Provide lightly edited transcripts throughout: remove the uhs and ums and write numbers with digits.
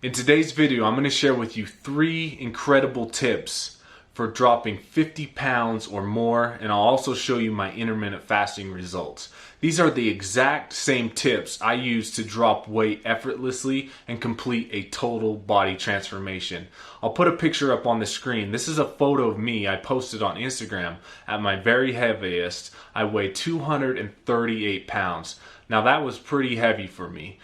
In today's video, I'm going to share with you 3 incredible tips for dropping 50 pounds or more, and I'll also show you my intermittent fasting results. These are the exact same tips I use to drop weight effortlessly and complete a total body transformation. I'll put a picture up on the screen. This is a photo of me I posted on Instagram. At my very heaviest, I weighed 238 pounds. Now that was pretty heavy for me.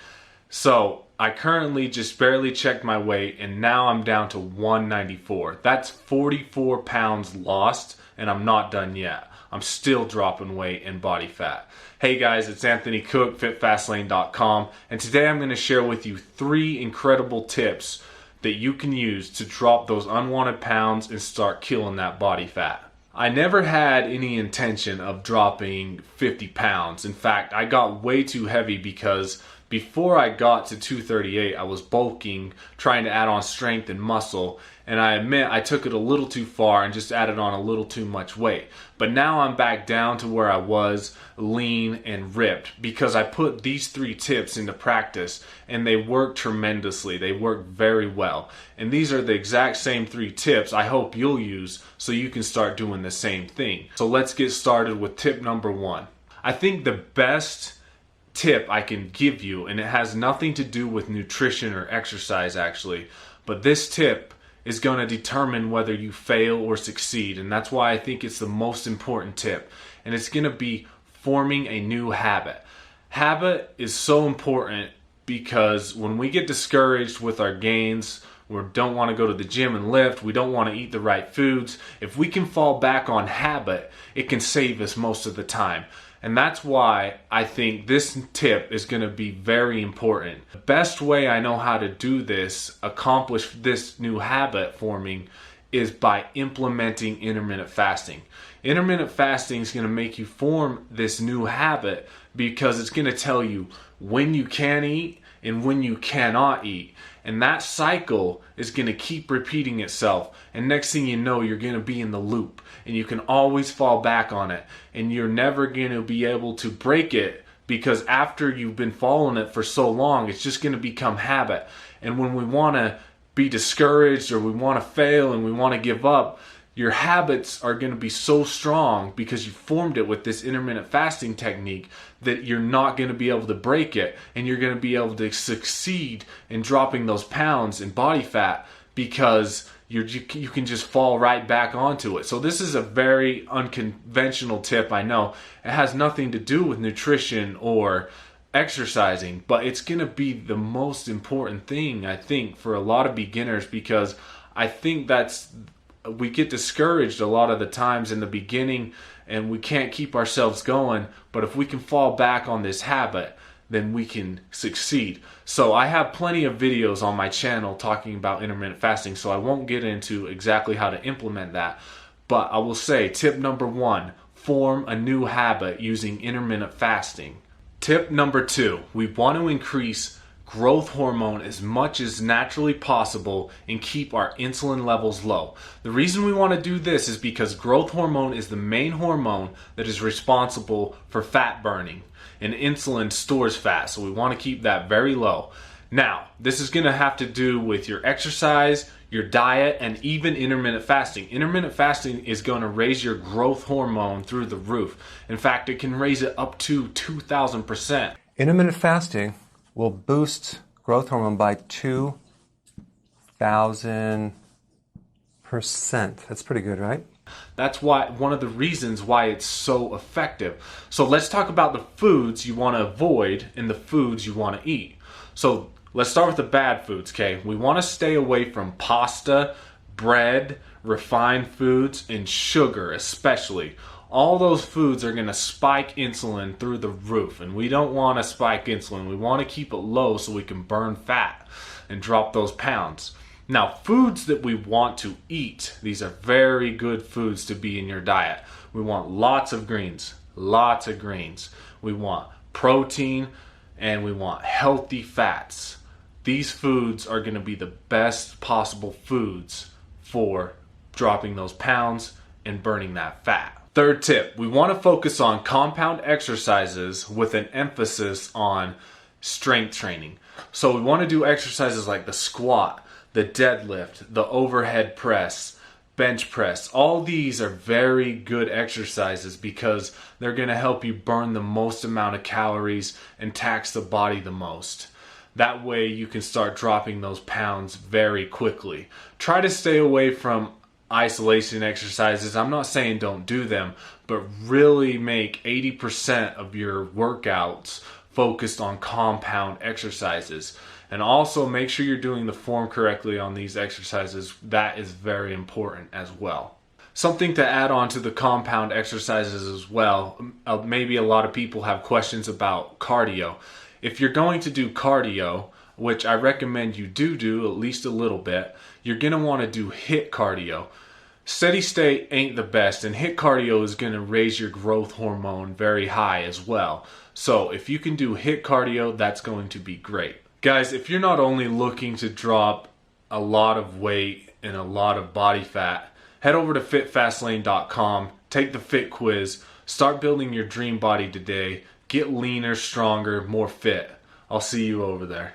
So I currently just barely checked my weight, and now I'm down to 194. That's 44 pounds lost, and I'm not done yet. I'm still dropping weight and body fat. Hey guys, it's Anthony Cook, FitFastLane.com, and today I'm going to share with you 3 incredible tips that you can use to drop those unwanted pounds and start killing that body fat. I never had any intention of dropping 50 pounds. In fact, I got way too heavy because before I got to 238, I was bulking, trying to add on strength and muscle, and I admit I took it a little too far and just added on a little too much weight. But now I'm back down to where I was, lean and ripped, because I put these 3 tips into practice, and they work tremendously. They work very well. And these are the exact same 3 tips I hope you'll use so you can start doing the same thing. So let's get started with tip number 1. I think the best tip I can give you, and it has nothing to do with nutrition or exercise actually, but this tip is going to determine whether you fail or succeed, and that's why I think it's the most important tip, and it's going to be forming a new habit. Habit is so important because when we get discouraged with our gains, we don't want to go to the gym and lift, we don't want to eat the right foods, if we can fall back on habit, it can save us most of the time. And that's why I think this tip is going to be very important. The best way I know how to do this, accomplish this new habit forming, is by implementing intermittent fasting. Intermittent fasting is going to make you form this new habit because it's going to tell you when you can eat and when you cannot eat. And that cycle is going to keep repeating itself. And next thing you know, you're going to be in the loop. And you can always fall back on it. And you're never going to be able to break it because after you've been following it for so long, it's just going to become habit. And when we want to be discouraged or we want to fail and we want to give up, your habits are going to be so strong because you formed it with this intermittent fasting technique that you're not going to be able to break it, and you're going to be able to succeed in dropping those pounds in body fat because you can just fall right back onto it. So this is a very unconventional tip, I know. It has nothing to do with nutrition or exercising, but it's going to be the most important thing, I think, for a lot of beginners, because I think we get discouraged a lot of the times in the beginning and we can't keep ourselves going, but if we can fall back on this habit, then we can succeed. So I have plenty of videos on my channel talking about intermittent fasting, so I won't get into exactly how to implement that, but I will say tip number 1, form a new habit using intermittent fasting. Tip number 2, we want to increase growth hormone as much as naturally possible and keep our insulin levels low. The reason we want to do this is because growth hormone is the main hormone that is responsible for fat burning, and insulin stores fat, so we want to keep that very low. Now, this is going to have to do with your exercise, your diet, and even intermittent fasting. Intermittent fasting is going to raise your growth hormone through the roof. In fact, it can raise it up to 2,000%. Intermittent fasting will boost growth hormone by 2,000%. That's pretty good, right? That's why one of the reasons why it's so effective. So let's talk about the foods you want to avoid and the foods you want to eat. So let's start with the bad foods, okay? We want to stay away from pasta, bread, refined foods, and sugar especially. All those foods are going to spike insulin through the roof, and we don't want to spike insulin. We want to keep it low so we can burn fat and drop those pounds. Now, foods that we want to eat, these are very good foods to be in your diet. We want lots of greens, lots of greens. We want protein, and we want healthy fats. These foods are going to be the best possible foods for dropping those pounds and burning that fat. Third tip, we want to focus on compound exercises with an emphasis on strength training. So we want to do exercises like the squat, the deadlift, the overhead press, bench press. All these are very good exercises because they're going to help you burn the most amount of calories and tax the body the most. That way you can start dropping those pounds very quickly. Try to stay away from isolation exercises. I'm not saying don't do them, but really make 80% of your workouts focused on compound exercises. And also make sure you're doing the form correctly on these exercises. That is very important as well. Something to add on to the compound exercises as well, maybe a lot of people have questions about cardio. If you're going to do cardio, which I recommend you do at least a little bit, you're going to want to do HIIT cardio. Steady state ain't the best, and HIIT cardio is going to raise your growth hormone very high as well. So if you can do HIIT cardio, that's going to be great. Guys, if you're not only looking to drop a lot of weight and a lot of body fat, head over to fitfastlane.com, take the fit quiz, start building your dream body today, get leaner, stronger, more fit. I'll see you over there.